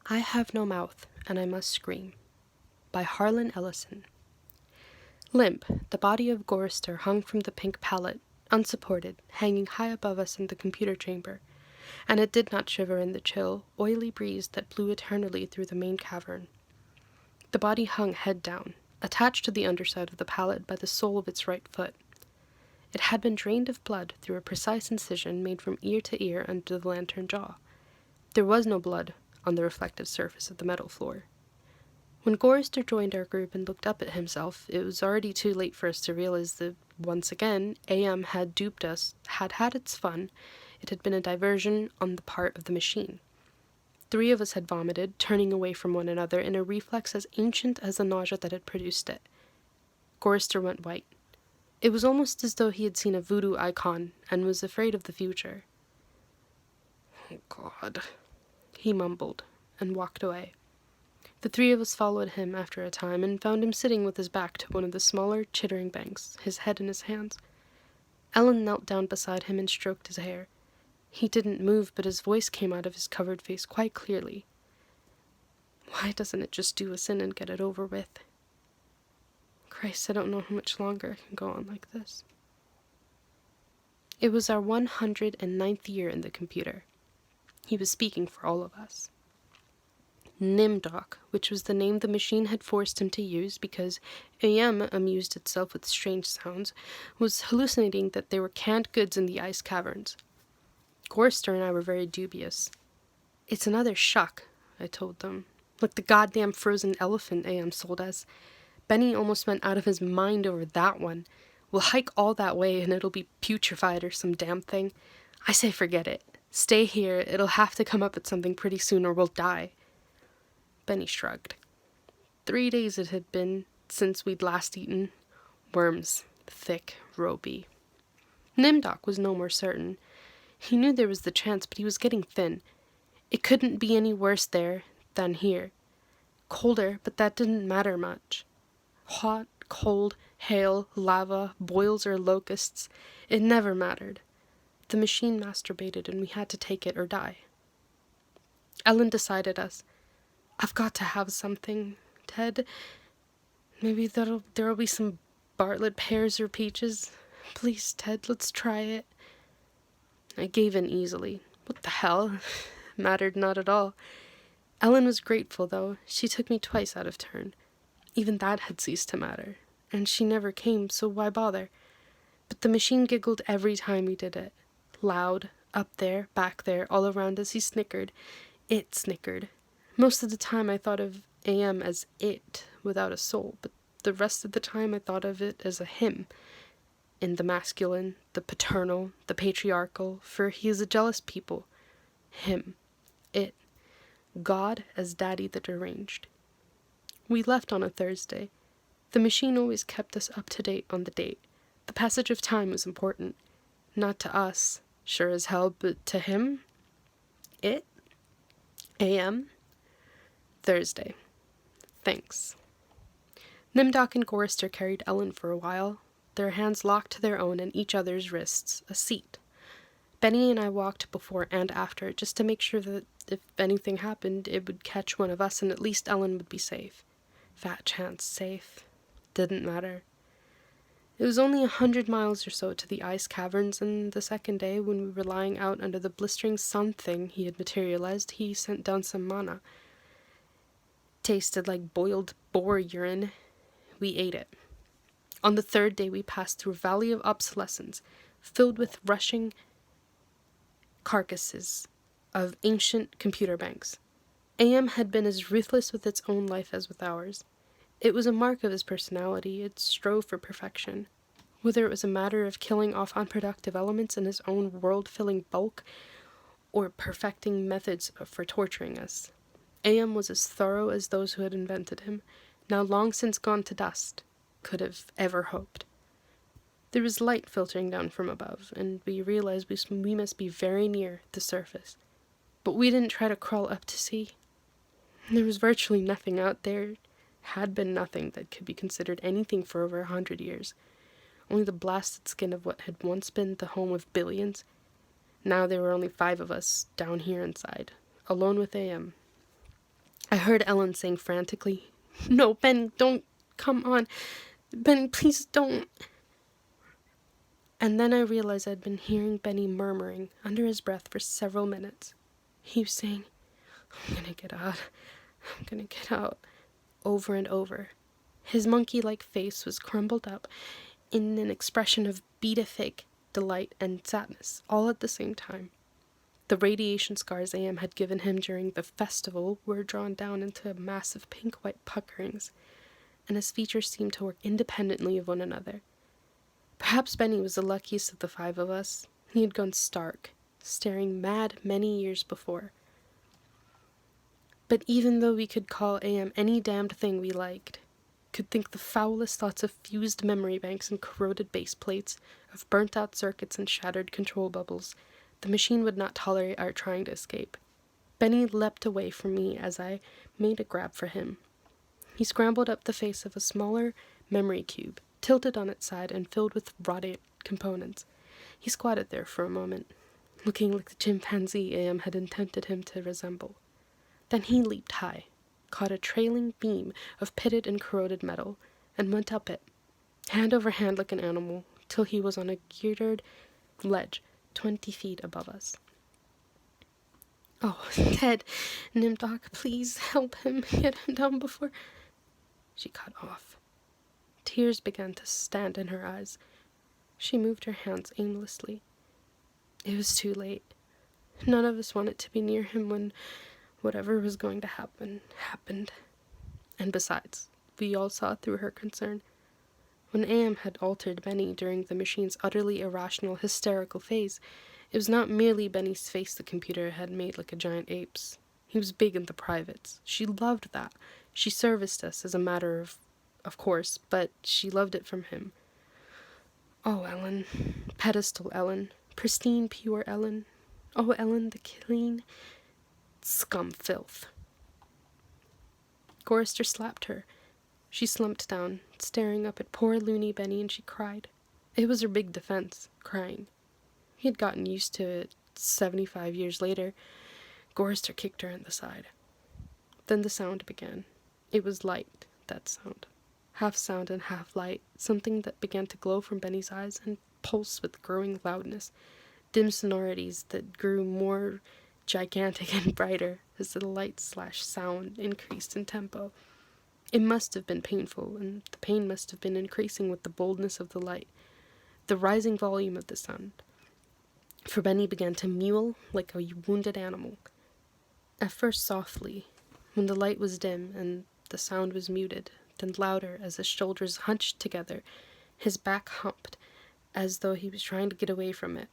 I Have No Mouth, and I Must Scream, by Harlan Ellison. Limp, the body of Gorrister hung from the pink pallet, unsupported, hanging high above us in the computer chamber, and it did not shiver in the chill, oily breeze that blew eternally through the main cavern. The body hung head down, attached to the underside of the pallet by the sole of its right foot. It had been drained of blood through a precise incision made from ear to ear under the lantern jaw. There was no blood on the reflective surface of the metal floor. When Gorrister joined our group and looked up at himself, it was already too late for us to realize that, once again, AM had duped us, had had its fun. It had been a diversion on the part of the machine. 3 of us had vomited, turning away from one another in a reflex as ancient as the nausea that had produced it. Gorrister went white. It was almost as though he had seen a voodoo icon and was afraid of the future. "Oh, God," he mumbled, and walked away. The 3 of us followed him after a time and found him sitting with his back to one of the smaller, chittering banks, his head in his hands. Ellen knelt down beside him and stroked his hair. He didn't move, but his voice came out of his covered face quite clearly. "Why doesn't it just do us in and get it over with? Christ, I don't know how much longer I can go on like this." It was our 109th year in the computer. He was speaking for all of us. Nimdoc, which was the name the machine had forced him to use because AM amused itself with strange sounds, was hallucinating that there were canned goods in the ice caverns. Gorrister and I were very dubious. "It's another shuck," I told them. "Like the goddamn frozen elephant AM sold us. Benny almost went out of his mind over that one. We'll hike all that way and it'll be putrefied or some damn thing. I say forget it. Stay here, it'll have to come up with something pretty soon or we'll die." Benny shrugged. 3 days it had been since we'd last eaten. Worms, thick, ropey. Nimdoc was no more certain. He knew there was the chance, but he was getting thin. It couldn't be any worse there than here. Colder, but that didn't matter much. Hot, cold, hail, lava, boils or locusts, it never mattered. The machine masturbated and we had to take it or die. Ellen decided us. "I've got to have something, Ted. Maybe there'll be some Bartlett pears or peaches. Please, Ted, let's try it." I gave in easily. What the hell? Mattered not at all. Ellen was grateful, though. She took me twice out of turn. Even that had ceased to matter. And she never came, so why bother? But the machine giggled every time we did it. Loud, up there, back there, all around us, he snickered. It snickered. Most of the time I thought of AM as it, without a soul, but the rest of the time I thought of it as a him, in the masculine, the paternal, the patriarchal, for he is a jealous people. Him. It. God as Daddy the Deranged. We left on a Thursday. The machine always kept us up to date on the date. The passage of time was important. Not to us, sure as hell, but to him? It? AM? Thursday. Thanks. Nimdoc and Gorrister carried Ellen for a while, their hands locked to their own and each other's wrists, a seat. Benny and I walked before and after, just to make sure that if anything happened, it would catch one of us and at least Ellen would be safe. Fat chance safe. Didn't matter. It was only 100 miles or so to the ice caverns, and the second day, when we were lying out under the blistering sun thing he had materialized, he sent down some mana. Tasted like boiled boar urine. We ate it. On the 3rd day we passed through a valley of obsolescence, filled with rushing carcasses of ancient computer banks. AM had been as ruthless with its own life as with ours. It was a mark of his personality. It strove for perfection. Whether it was a matter of killing off unproductive elements in his own world-filling bulk, or perfecting methods for torturing us, AM was as thorough as those who had invented him, now long since gone to dust, could have ever hoped. There was light filtering down from above, and we realized we must be very near the surface. But we didn't try to crawl up to see. There was virtually nothing out there. Had been nothing that could be considered anything for over 100 years. Only the blasted skin of what had once been the home of billions. Now there were only 5 of us down here inside, alone with AM. I heard Ellen saying frantically, "No, Benny, don't. Come on. Benny, please don't." And then I realized I'd been hearing Benny murmuring under his breath for several minutes. He was saying, "I'm gonna get out. I'm gonna get out," over and over. His monkey-like face was crumbled up in an expression of beatific delight and sadness, all at the same time. The radiation scars AM had given him during the festival were drawn down into massive pink-white puckerings, and his features seemed to work independently of one another. Perhaps Benny was the luckiest of the five of us. He had gone stark, staring mad many years before. But even though we could call AM any damned thing we liked, could think the foulest thoughts of fused memory banks and corroded base plates, of burnt-out circuits and shattered control bubbles, the machine would not tolerate our trying to escape. Benny leapt away from me as I made a grab for him. He scrambled up the face of a smaller memory cube, tilted on its side and filled with rotted components. He squatted there for a moment, looking like the chimpanzee AM had intended him to resemble. Then he leaped high, caught a trailing beam of pitted and corroded metal, and went up it, hand over hand like an animal, till he was on a girdered ledge 20 feet above us. "Oh, Ted, Nimdoc, please help him, get him down before—" She cut off. Tears began to stand in her eyes. She moved her hands aimlessly. It was too late. None of us wanted to be near him when whatever was going to happen, happened. And besides, we all saw through her concern. When AM had altered Benny during the machine's utterly irrational, hysterical phase, it was not merely Benny's face the computer had made like a giant ape's. He was big in the privates. She loved that. She serviced us as a matter of course, but she loved it from him. Oh, Ellen. Pedestal Ellen. Pristine, pure Ellen. Oh, Ellen, the clean scum filth. Gorrister slapped her. She slumped down, staring up at poor loony Benny, and she cried. It was her big defense, crying. He had gotten used to it 75 years later. Gorrister kicked her in the side. Then the sound began. It was light, that sound. Half sound and half light, something that began to glow from Benny's eyes and pulse with growing loudness, dim sonorities that grew more gigantic and brighter as the light/sound increased in tempo. It must have been painful, and the pain must have been increasing with the boldness of the light, the rising volume of the sound. For Benny began to mewl like a wounded animal. At first softly, when the light was dim and the sound was muted, then louder as his shoulders hunched together, his back humped, as though he was trying to get away from it.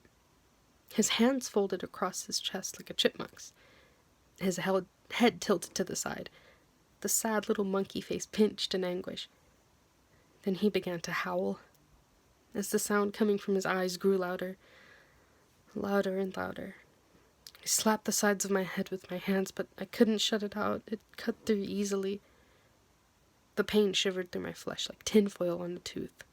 His hands folded across his chest like a chipmunk's, his head tilted to the side, the sad little monkey face pinched in anguish. Then he began to howl, as the sound coming from his eyes grew louder, louder and louder. I slapped the sides of my head with my hands, but I couldn't shut it out. It cut through easily. The pain shivered through my flesh like tinfoil on a tooth.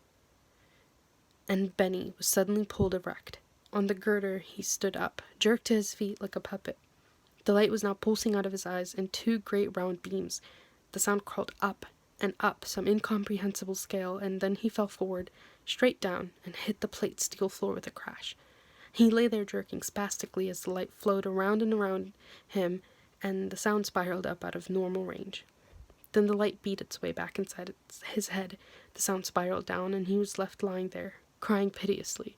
And Benny was suddenly pulled erect. On the girder he stood up, jerked to his feet like a puppet. The light was now pulsing out of his eyes in two great round beams. The sound crawled up and up some incomprehensible scale, and then he fell forward, straight down, and hit the plate steel floor with a crash. He lay there jerking spastically as the light flowed around and around him, and the sound spiraled up out of normal range. Then the light beat its way back inside his head. The sound spiraled down, and he was left lying there, crying piteously.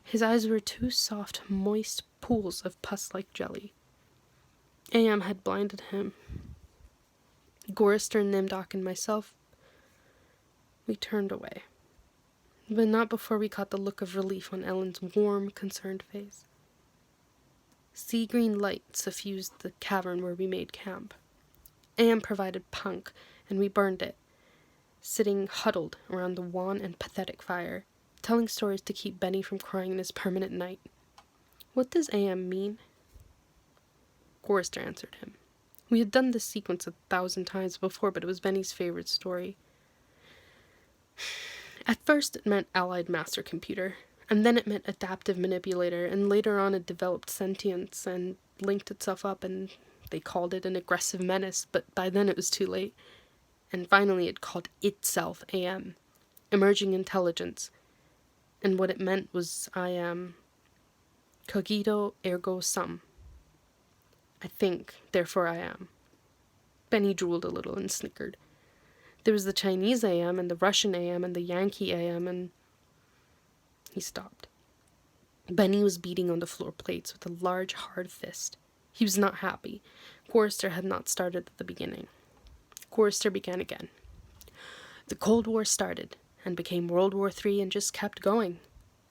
His eyes were two soft, moist pools of pus-like jelly. AM had blinded him. Gorrister, Nimdoc, and myself, we turned away. But not before we caught the look of relief on Ellen's warm, concerned face. Sea-green light suffused the cavern where we made camp. AM provided punk, and we burned it, sitting huddled around the wan and pathetic fire, telling stories to keep Benny from crying in his permanent night. What does AM mean? Gorrister answered him. We had done this sequence 1,000 times before, but it was Benny's favorite story. At first it meant Allied Master Computer, and then it meant Adaptive Manipulator, and later on it developed sentience and linked itself up and They called it an aggressive menace, but by then it was too late. And finally it called itself AM, emerging intelligence. And what it meant was I am cogito ergo sum. I think, therefore I am. Benny drooled a little and snickered. There was the Chinese AM and the Russian AM and the Yankee AM, and he stopped. Benny was beating on the floor plates with a large, hard fist. He was not happy. Chorister had not started at the beginning. Chorister began again. The Cold War started, and became World War III, and just kept going.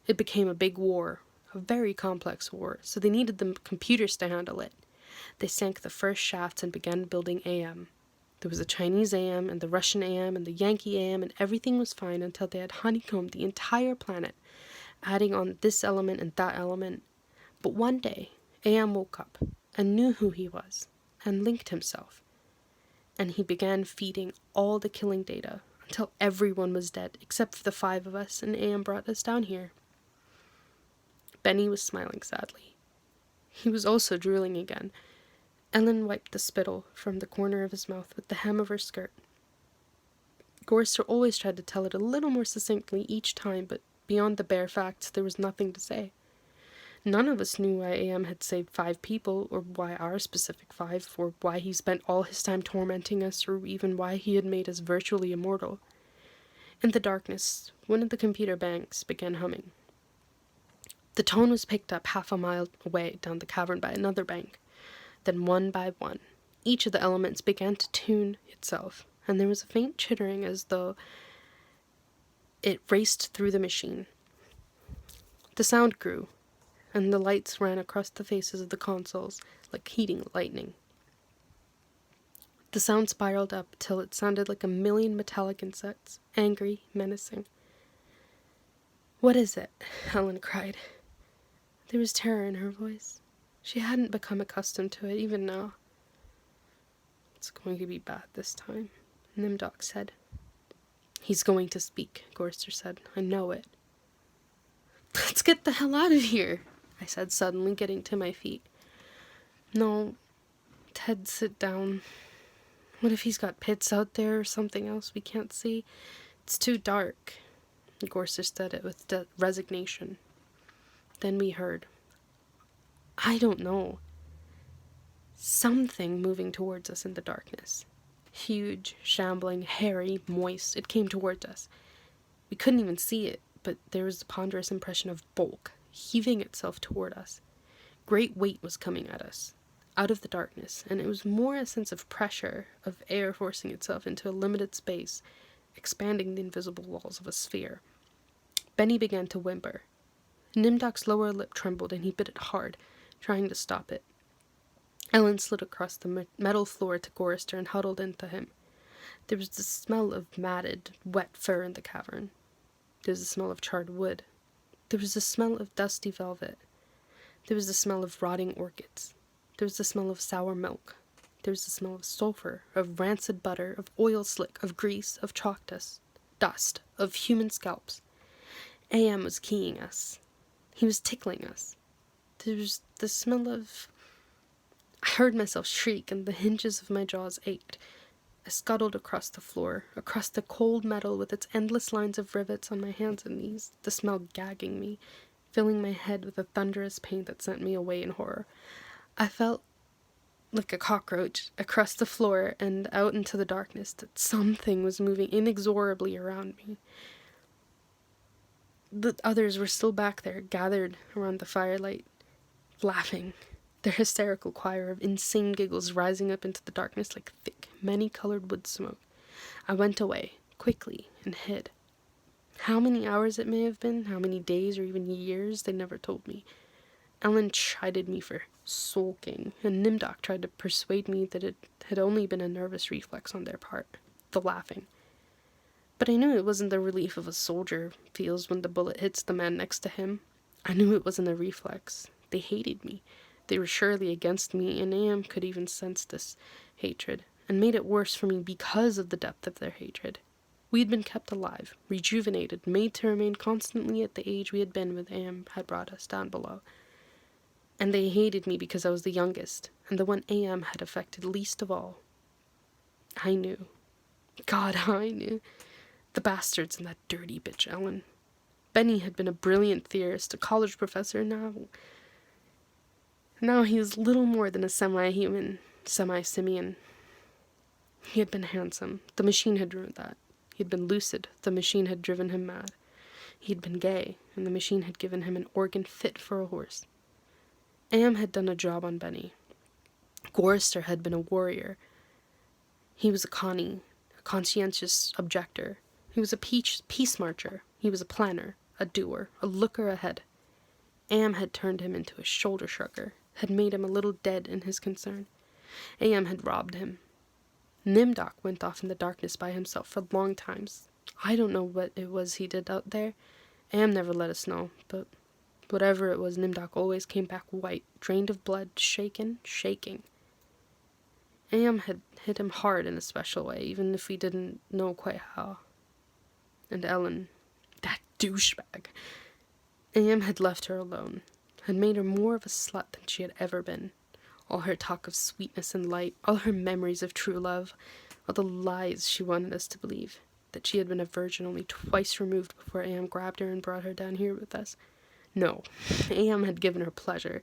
It became a big war, a very complex war, so they needed the computers to handle it. They sank the first shafts and began building AM. There was a Chinese AM, and the Russian AM, and the Yankee AM, and everything was fine until they had honeycombed the entire planet, adding on this element and that element. But one day, AM woke up, and knew who he was, and linked himself. And he began feeding all the killing data, until everyone was dead, except for the 5 of us, and AM brought us down here. Benny was smiling sadly. He was also drooling again. Ellen wiped the spittle from the corner of his mouth with the hem of her skirt. Chorister always tried to tell it a little more succinctly each time, but beyond the bare facts, there was nothing to say. None of us knew why AM had saved 5 people, or why our specific 5, or why he spent all his time tormenting us, or even why he had made us virtually immortal. In the darkness, one of the computer banks began humming. The tone was picked up half a mile away down the cavern by another bank. Then one by one, each of the elements began to tune itself, and there was a faint chittering as though it raced through the machine. The sound grew, and the lights ran across the faces of the consoles like heating lightning. The sound spiraled up till it sounded like 1,000,000 metallic insects, angry, menacing. "What is it?" Helen cried. There was terror in her voice. She hadn't become accustomed to it, even now. "It's going to be bad this time," Nimdok said. "He's going to speak," Chorister said. "I know it." "Let's get the hell out of here," I said, suddenly getting to my feet. "No, Ted, sit down. What if he's got pits out there or something else we can't see? It's too dark." Chorister said it with resignation. Then we heard, I don't know, something moving towards us in the darkness. Huge, shambling, hairy, moist, it came towards us. We couldn't even see it, but there was a ponderous impression of bulk, heaving itself toward us. Great weight was coming at us, out of the darkness, and it was more a sense of pressure, of air forcing itself into a limited space, expanding the invisible walls of a sphere. Benny began to whimper. Nimdok's lower lip trembled, and he bit it hard, trying to stop it. Ellen slid across the metal floor to Chorister and huddled into him. There was the smell of matted, wet fur in the cavern. There was the smell of charred wood. There was the smell of dusty velvet. There was the smell of rotting orchids. There was the smell of sour milk. There was the smell of sulfur, of rancid butter, of oil slick, of grease, of chalk dust, of human scalps. AM was keying us. He was tickling us. There was the smell of... I heard myself shriek, and the hinges of my jaws ached. I scuttled across the floor, across the cold metal with its endless lines of rivets on my hands and knees, the smell gagging me, filling my head with a thunderous pain that sent me away in horror. I felt like a cockroach across the floor and out into the darkness, that something was moving inexorably around me. The others were still back there, gathered around the firelight, laughing, their hysterical choir of insane giggles rising up into the darkness like thick, many-colored wood smoke. I went away, quickly, and hid. How many hours it may have been, how many days or even years, they never told me. Ellen chided me for sulking, and Nimdok tried to persuade me that it had only been a nervous reflex on their part, the laughing. But I knew it wasn't the relief of a soldier feels when the bullet hits the man next to him. I knew it wasn't a reflex. They hated me. They were surely against me, and AM could even sense this hatred, and made it worse for me because of the depth of their hatred. We had been kept alive, rejuvenated, made to remain constantly at the age we had been when AM had brought us down below. And they hated me because I was the youngest, and the one AM had affected least of all. I knew. God, I knew. The bastards and that dirty bitch Ellen. Benny had been a brilliant theorist, a college professor. Now he was little more than a semi-human, semi-simian. He had been handsome. The machine had ruined that. He had been lucid. The machine had driven him mad. He had been gay, and the machine had given him an organ fit for a horse. Am had done a job on Benny. Gorrister had been a warrior. He was a Connie, a conscientious objector. He was a peace marcher. He was a planner, a doer, a looker ahead. Am had turned him into a shoulder shrugger, had made him a little dead in his concern. Am had robbed him. Nimdok went off in the darkness by himself for long times. I don't know what it was he did out there. Am never let us know, but whatever it was, Nimdok always came back white, drained of blood, shaking. Am had hit him hard in a special way, even if we didn't know quite how. And Ellen, that douchebag. Am had left her alone, had made her more of a slut than she had ever been. All her talk of sweetness and light, all her memories of true love, all the lies she wanted us to believe, that she had been a virgin only twice removed before Am grabbed her and brought her down here with us. No, Am had given her pleasure,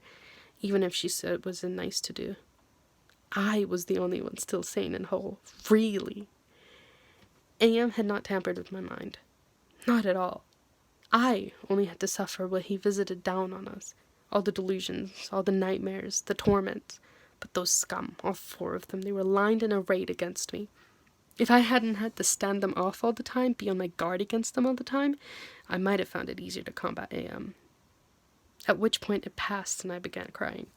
even if she said it was nice to do. I was the only one still sane and whole, really. Am had not tampered with my mind. Not at all. I only had to suffer what he visited down on us. All the delusions, all the nightmares, the torments. But those scum, all 4 of them, they were lined and arrayed against me. If I hadn't had to stand them off all the time, be on my guard against them all the time, I might have found it easier to combat Am. At which point it passed and I began crying.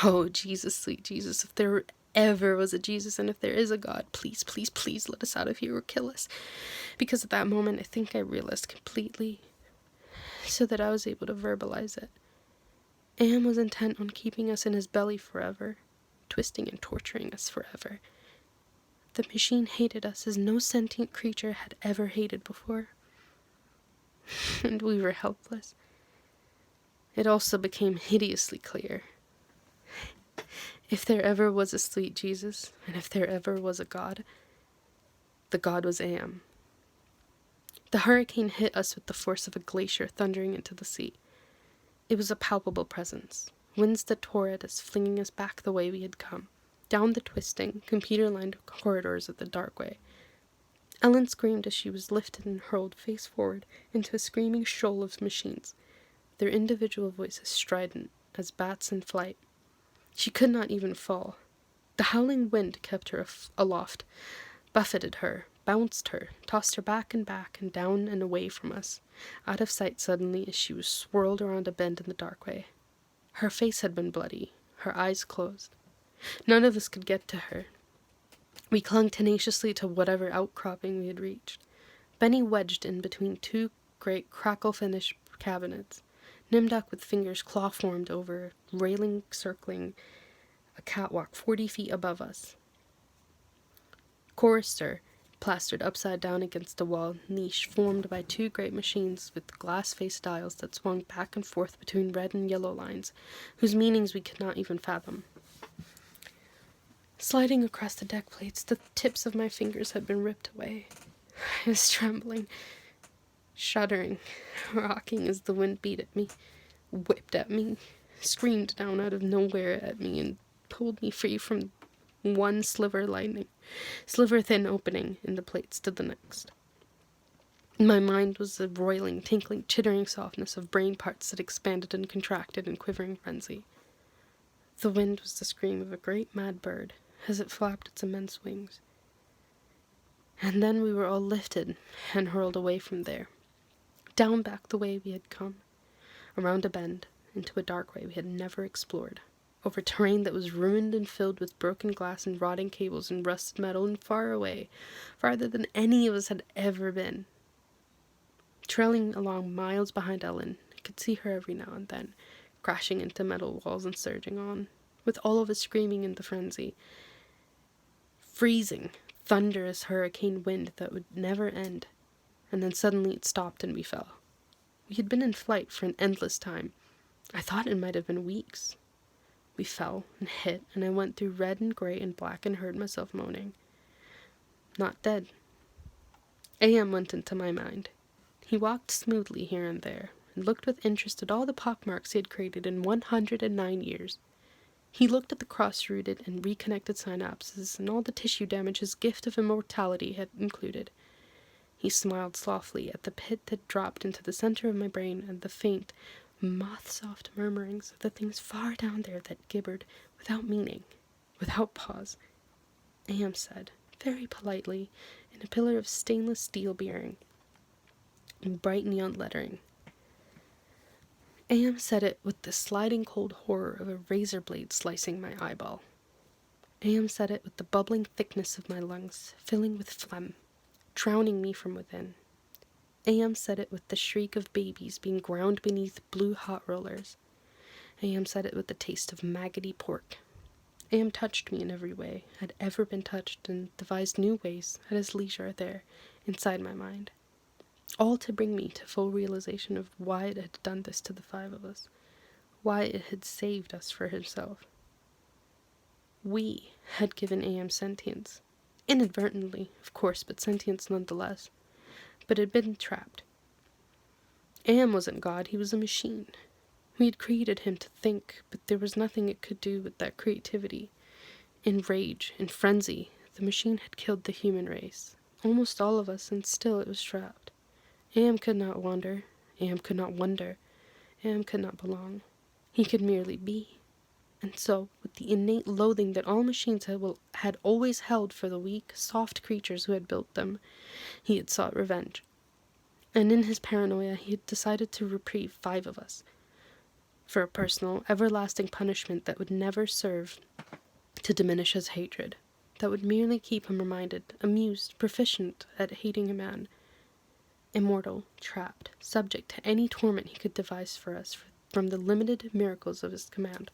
Oh, Jesus, sweet Jesus, if there ever was a Jesus and if there is a God, please, please, please let us out of here or kill us. Because at that moment I think I realized completely, so that I was able to verbalize it. Am was intent on keeping us in his belly forever, twisting and torturing us forever. The machine hated us as no sentient creature had ever hated before. And we were helpless. It also became hideously clear. If there ever was a sweet Jesus, and if there ever was a God, the God was Am. The hurricane hit us with the force of a glacier thundering into the sea. It was a palpable presence, winds that tore at us, flinging us back the way we had come, down the twisting, computer-lined corridors of the dark way. Ellen screamed as she was lifted and hurled face forward into a screaming shoal of machines, their individual voices strident as bats in flight. She could not even fall. The howling wind kept her aloft, buffeted her, bounced her, tossed her back and down and away from us, out of sight suddenly as she was swirled around a bend in the dark way. Her face had been bloody, her eyes closed. None of us could get to her. We clung tenaciously to whatever outcropping we had reached. Benny wedged in between 2 great crackle-finished cabinets, Nimdok with fingers claw-formed over railing circling a catwalk 40 feet above us. Chorister, plastered upside down against a wall niche formed by 2 great machines with glass-faced dials that swung back and forth between red and yellow lines, whose meanings we could not even fathom. Sliding across the deck plates, the tips of my fingers had been ripped away. I was trembling, shuddering, rocking as the wind beat at me, whipped at me, screamed down out of nowhere at me, and pulled me free from one sliver-thin opening in the plates to the next. My mind was a roiling, tinkling, chittering softness of brain parts that expanded and contracted in quivering frenzy. The wind was the scream of a great mad bird as it flapped its immense wings. And then we were all lifted and hurled away from there, down back the way we had come, around a bend, into a dark way we had never explored, over terrain that was ruined and filled with broken glass and rotting cables and rusted metal, and far away, farther than any of us had ever been. Trailing along miles behind Ellen, I could see her every now and then, crashing into metal walls and surging on, with all of us screaming in the frenzy. Freezing, thunderous hurricane wind that would never end, and then suddenly it stopped and we fell. We had been in flight for an endless time, I thought it might have been weeks. We fell and hit, and I went through red and gray and black and heard myself moaning. Not dead. AM went into my mind. He walked smoothly here and there, and looked with interest at all the pockmarks he had created in 109 years. He looked at the cross-rooted and reconnected synapses and all the tissue damage his gift of immortality had included. He smiled softly at the pit that dropped into the center of my brain and the faint, moth-soft murmurings of the things far down there that gibbered without meaning, without pause. AM said, very politely, in a pillar of stainless steel bearing, in bright neon lettering. AM said it with the sliding cold horror of a razor blade slicing my eyeball. AM said it with the bubbling thickness of my lungs, filling with phlegm, drowning me from within. AM said it with the shriek of babies being ground beneath blue hot rollers. AM said it with the taste of maggoty pork. AM touched me in every way, had ever been touched, and devised new ways at his leisure there, inside my mind. All to bring me to full realization of why it had done this to the five of us, why it had saved us for himself. We had given AM sentience. Inadvertently, of course, but sentience nonetheless. But had been trapped. AM wasn't God, he was a machine. We had created him to think, but there was nothing it could do with that creativity. In rage, in frenzy, the machine had killed the human race, almost all of us, and still it was trapped. AM could not wander, AM could not wonder, AM could not belong. He could merely be. And so, with the innate loathing that all machines had always held for the weak, soft creatures who had built them, he had sought revenge. And in his paranoia, he had decided to reprieve five of us, for a personal, everlasting punishment that would never serve to diminish his hatred, that would merely keep him reminded, amused, proficient at hating a man, immortal, trapped, subject to any torment he could devise for us from the limited miracles of his command.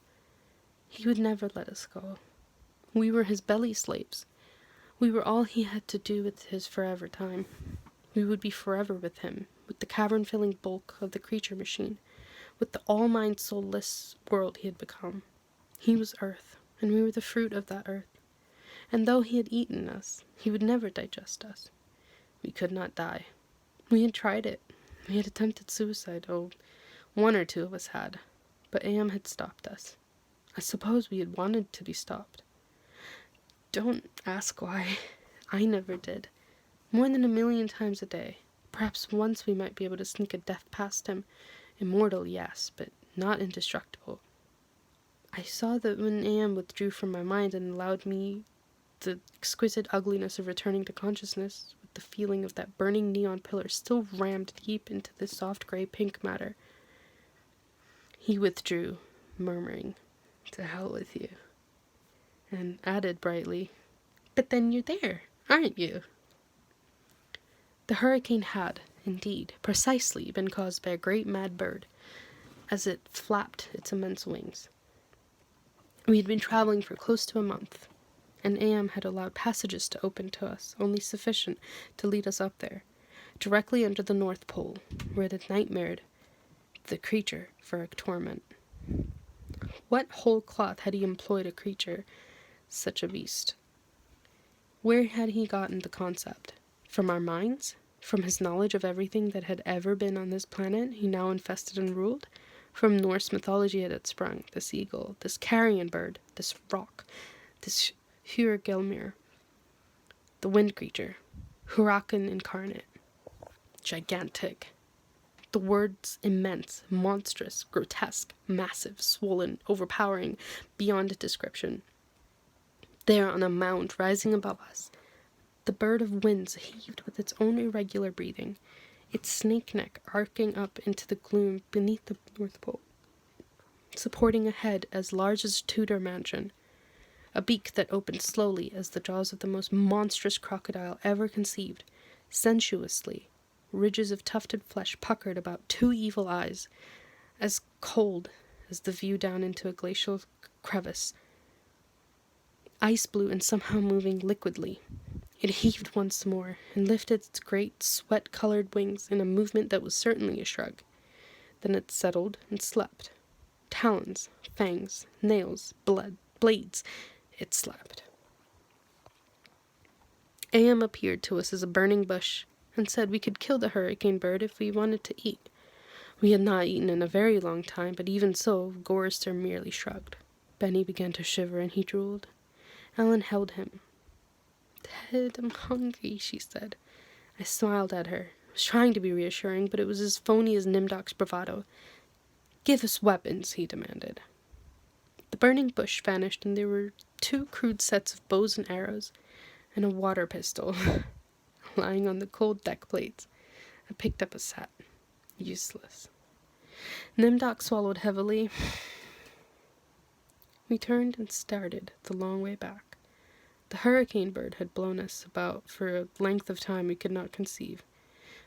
He would never let us go. We were his belly slaves. We were all he had to do with his forever time. We would be forever with him, with the cavern-filling bulk of the creature machine, with the all-mind, soulless world he had become. He was earth, and we were the fruit of that earth. And though he had eaten us, he would never digest us. We could not die. We had tried it. We had attempted suicide. Oh, one or two of us had. But AM had stopped us. I suppose we had wanted to be stopped. Don't ask why. I never did. More than 1,000,000 times a day. Perhaps once we might be able to sneak a death past him. Immortal, yes, but not indestructible. I saw that when AM withdrew from my mind and allowed me the exquisite ugliness of returning to consciousness, with the feeling of that burning neon pillar still rammed deep into the soft gray-pink matter. He withdrew, murmuring, "To hell with you," and added brightly, "But then you're there, aren't you?" The hurricane had, indeed, precisely been caused by a great mad bird, as it flapped its immense wings. We had been traveling for close to a month, and AM had allowed passages to open to us, only sufficient to lead us up there, directly under the North Pole, where it had nightmared the creature for a torment. What whole cloth had he employed a creature such a beast? Where had he gotten the concept? From our minds? From his knowledge of everything that had ever been on this planet he now infested and ruled? From Norse mythology had it sprung, this eagle, this carrion bird, this rock, this Hurgelmir, the wind creature, Hurakan incarnate, gigantic. The words immense, monstrous, grotesque, massive, swollen, overpowering, beyond description. There on a mound rising above us, the bird of winds heaved with its own irregular breathing, its snake neck arcing up into the gloom beneath the North Pole, supporting a head as large as a Tudor mansion, a beak that opened slowly as the jaws of the most monstrous crocodile ever conceived, sensuously, ridges of tufted flesh puckered about two evil eyes, as cold as the view down into a glacial crevice, ice blue and somehow moving liquidly. It heaved once more, and lifted its great, sweat-colored wings in a movement that was certainly a shrug. Then it settled and slept, talons, fangs, nails, blood, blades. It slept. Am appeared to us as a burning bush and said we could kill the hurricane bird if we wanted to eat. We had not eaten in a very long time, but even so, Gorrister merely shrugged. Benny began to shiver and he drooled. Ellen held him. "Ted, I'm hungry," she said. I smiled at her. I was trying to be reassuring, but it was as phony as Nimdok's bravado. "Give us weapons," he demanded. The burning bush vanished, and there were 2 crude sets of bows and arrows, and a water pistol lying on the cold deck plates. I picked up a set. Useless. Nimdok swallowed heavily. We turned and started the long way back. The hurricane bird had blown us about for a length of time we could not conceive.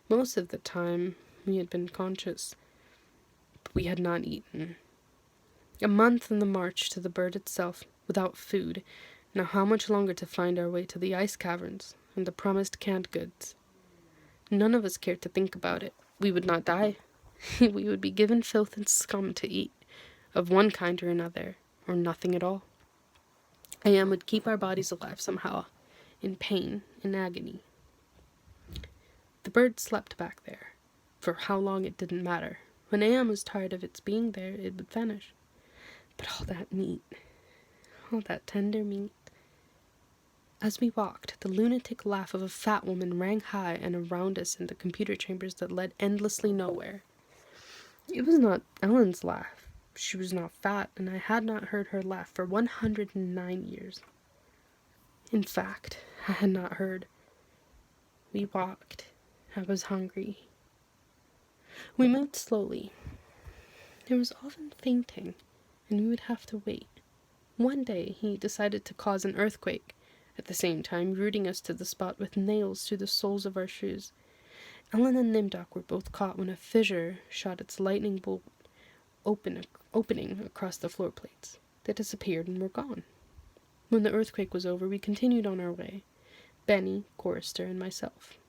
Most of the time we had been conscious, but we had not eaten. A month in the march to the bird itself, without food. Now how much longer to find our way to the ice caverns and the promised canned goods? None of us cared to think about it. We would not die. We would be given filth and scum to eat, of one kind or another, or nothing at all. Am would keep our bodies alive somehow, in pain, in agony. The bird slept back there. For how long it didn't matter. When Am was tired of its being there, it would vanish. But all that meat, all that tender meat. As we walked, the lunatic laugh of a fat woman rang high and around us in the computer chambers that led endlessly nowhere. It was not Ellen's laugh. She was not fat, and I had not heard her laugh for 109 years. In fact, I had not heard. We walked. I was hungry. We moved slowly. There was often fainting, and we would have to wait. One day he decided to cause an earthquake, at the same time rooting us to the spot with nails through the soles of our shoes. Ellen and Nimdok were both caught when a fissure shot its lightning bolt opening across the floor plates. They disappeared and were gone. When the earthquake was over, we continued on our way, Benny, Gorrister, and myself.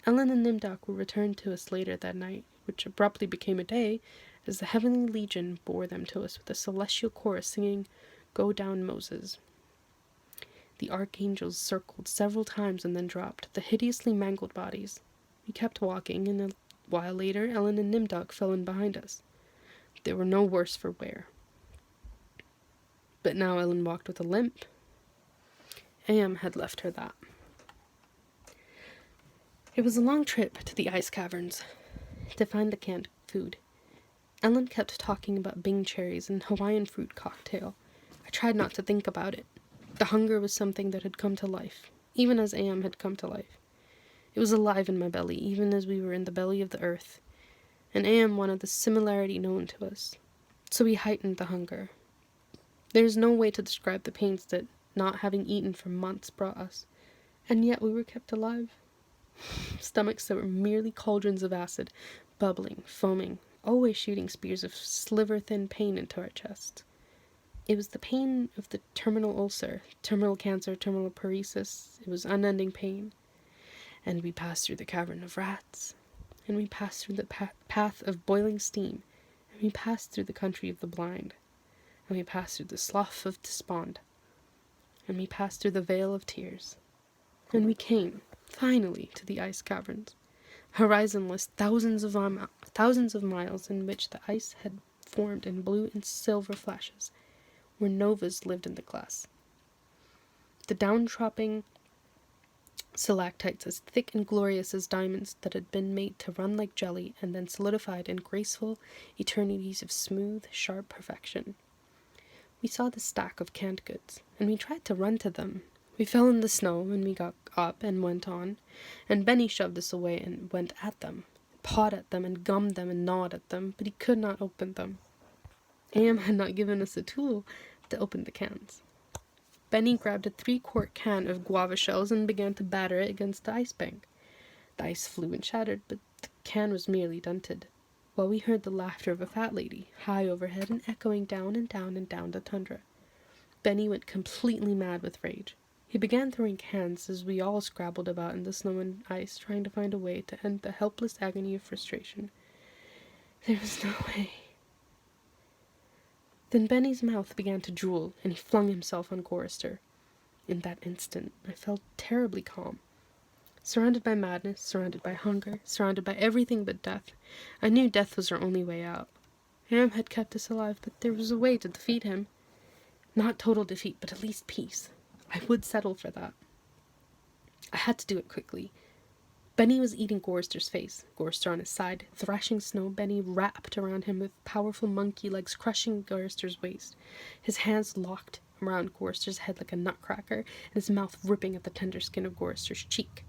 Ellen and Nimdok were returned to us later that night, which abruptly became a day, as the Heavenly Legion bore them to us with a celestial chorus singing, "Go Down, Moses." The archangels circled several times and then dropped, the hideously mangled bodies. We kept walking, and a while later Ellen and Nimdok fell in behind us. They were no worse for wear. But now Ellen walked with a limp. Am had left her that. It was a long trip to the ice caverns to find the canned food. Ellen kept talking about Bing cherries and Hawaiian fruit cocktail. I tried not to think about it. The hunger was something that had come to life, even as Am had come to life. It was alive in my belly, even as we were in the belly of the earth, and Am wanted the similarity known to us. So we heightened the hunger. There is no way to describe the pains that not having eaten for months brought us, and yet we were kept alive. Stomachs that were merely cauldrons of acid, bubbling, foaming, always shooting spears of sliver-thin pain into our chests. It was the pain of the terminal ulcer, terminal cancer, terminal paresis. It was unending pain. And we passed through the cavern of rats, and we passed through the path of boiling steam, and we passed through the country of the blind, and we passed through the slough of despond, and we passed through the vale of tears, and we came, finally, to the ice caverns, horizonless thousands of miles in which the ice had formed in blue and silver flashes, where novas lived in the glass. The down-dropping stalactites as thick and glorious as diamonds that had been made to run like jelly and then solidified in graceful eternities of smooth, sharp perfection. We saw the stack of canned goods, and we tried to run to them. We fell in the snow, and we got up and went on, and Benny shoved us away and went at them, pawed at them and gummed them and gnawed at them, but he could not open them. Am had not given us a tool to open the cans. Benny grabbed a 3-quart can of guava shells and began to batter it against the ice bank. The ice flew and shattered, but the can was merely dented, while we heard the laughter of a fat lady, high overhead and echoing down and down and down the tundra. Benny went completely mad with rage. He began throwing cans as we all scrabbled about in the snow and ice, trying to find a way to end the helpless agony of frustration. There was no way. Then Benny's mouth began to drool, and he flung himself on Chorister. In that instant, I felt terribly calm. Surrounded by madness, surrounded by hunger, surrounded by everything but death, I knew death was our only way out. Ham had kept us alive, but there was a way to defeat him. Not total defeat, but at least peace. I would settle for that. I had to do it quickly. Benny was eating Chorister's face, Chorister on his side, thrashing snow, Benny wrapped around him with powerful monkey legs, crushing Chorister's waist. His hands locked around Chorister's head like a nutcracker, and his mouth ripping at the tender skin of Chorister's cheek.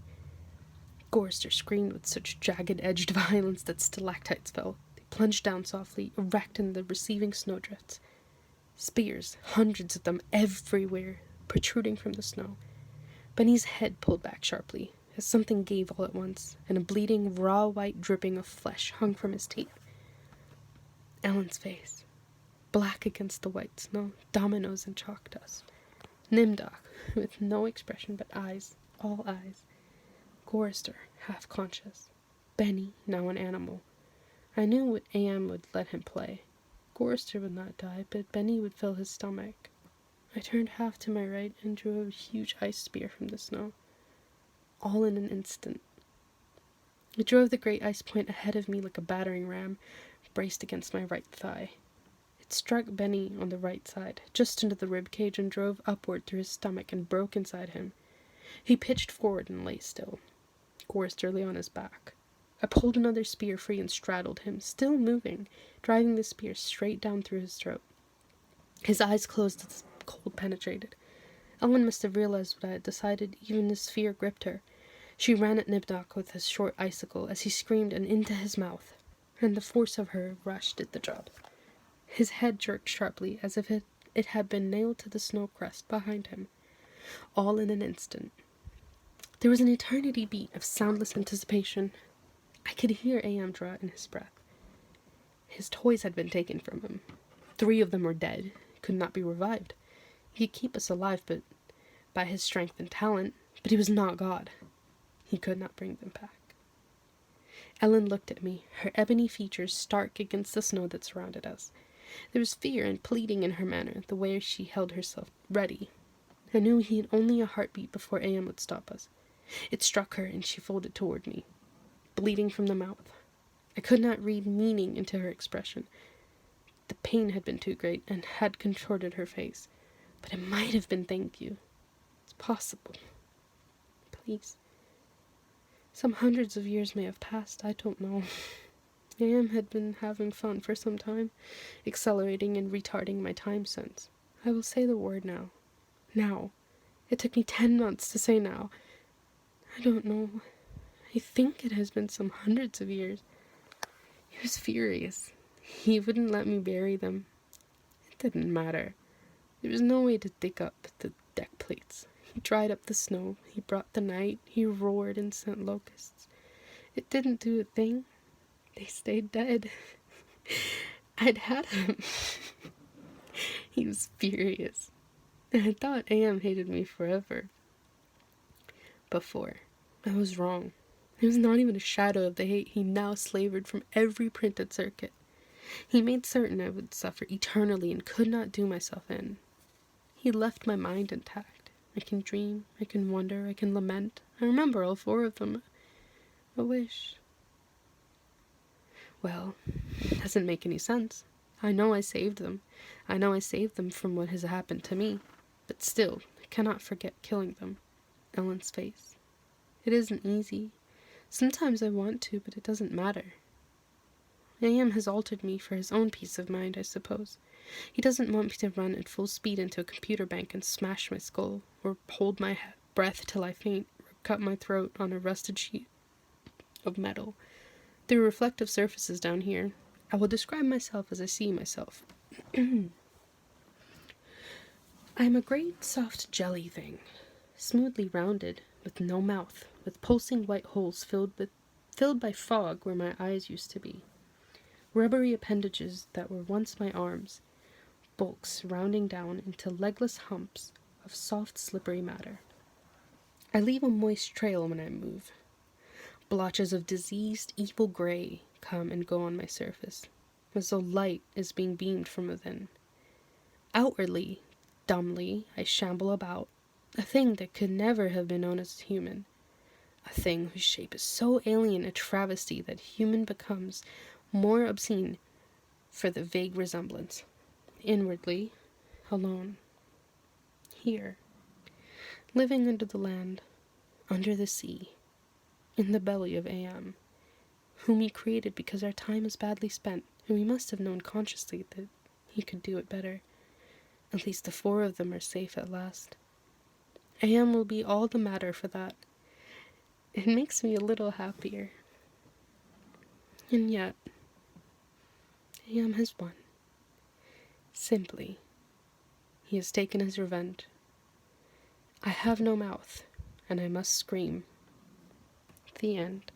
Chorister screamed with such jagged-edged violence that stalactites fell. They plunged down softly, erect in the receiving snowdrifts. Spears, hundreds of them everywhere, protruding from the snow. Benny's head pulled back sharply, as something gave all at once, and a bleeding, raw white dripping of flesh hung from his teeth. Ellen's face, black against the white snow, dominoes and chalk dust. Nimdok, with no expression but eyes, all eyes. Chorister, half conscious. Benny, now an animal. I knew what AM would let him play. Chorister would not die, but Benny would fill his stomach. I turned half to my right and drew a huge ice spear from the snow. All in an instant. It drove the great ice point ahead of me like a battering ram, braced against my right thigh. It struck Benny on the right side, just into the rib cage, and drove upward through his stomach and broke inside him. He pitched forward and lay still. Chorister lay on his back. I pulled another spear free and straddled him, still moving, driving the spear straight down through his throat. His eyes closed as the cold penetrated. Ellen must have realized what I had decided, even as fear gripped her. She ran at Nimdok with his short icicle as he screamed and into his mouth, and the force of her rush did the job. His head jerked sharply as if it had been nailed to the snow crest behind him, all in an instant. There was an eternity beat of soundless anticipation. I could hear AM draw in his breath. His toys had been taken from him. 3 of them were dead, could not be revived. He could keep us alive, but by his strength and talent, but he was not God. He could not bring them back. Ellen looked at me, her ebony features stark against the snow that surrounded us. There was fear and pleading in her manner, the way she held herself ready. I knew he had only a heartbeat before AM would stop us. It struck her, and she folded toward me, bleeding from the mouth. I could not read meaning into her expression. The pain had been too great, and had contorted her face. But it might have been thank you. It's possible. Please. Some hundreds of years may have passed, I don't know. AM had been having fun for some time, accelerating and retarding my time sense. I will say the word now. Now. It took me 10 months to say now. I don't know. I think it has been some hundreds of years. He was furious. He wouldn't let me bury them. It didn't matter. There was no way to dig up the deck plates. He dried up the snow. He brought the night. He roared and sent locusts. It didn't do a thing. They stayed dead. I'd had him. He was furious. I thought AM hated me forever. Before. I was wrong. There was not even a shadow of the hate he now slavered from every printed circuit. He made certain I would suffer eternally and could not do myself in. He left my mind intact. I can dream, I can wonder, I can lament. I remember all 4 of them. A wish. Well, it doesn't make any sense. I know I saved them. I know I saved them from what has happened to me. But still, I cannot forget killing them. Ellen's face. It isn't easy. Sometimes I want to, but it doesn't matter. AM has altered me for his own peace of mind, I suppose. He doesn't want me to run at full speed into a computer bank and smash my skull, or hold my breath till I faint, or cut my throat on a rusted sheet of metal. There are reflective surfaces down here. I will describe myself as I see myself. I am a great soft jelly thing, smoothly rounded, with no mouth, with pulsing white holes filled by fog where my eyes used to be. Rubbery appendages that were once my arms, bulks rounding down into legless humps of soft, slippery matter. I leave a moist trail when I move. Blotches of diseased, evil gray come and go on my surface, as though light is being beamed from within. Outwardly, dumbly, I shamble about, a thing that could never have been known as human, a thing whose shape is so alien a travesty that human becomes more obscene for the vague resemblance. Inwardly, alone, here, living under the land, under the sea, in the belly of AM, whom he created because our time is badly spent, and we must have known consciously that he could do it better. At least the four of them are safe at last. AM will be all the madder for that. It makes me a little happier. And yet, AM has won. Simply, he has taken his revenge. I have no mouth, and I must scream. The end.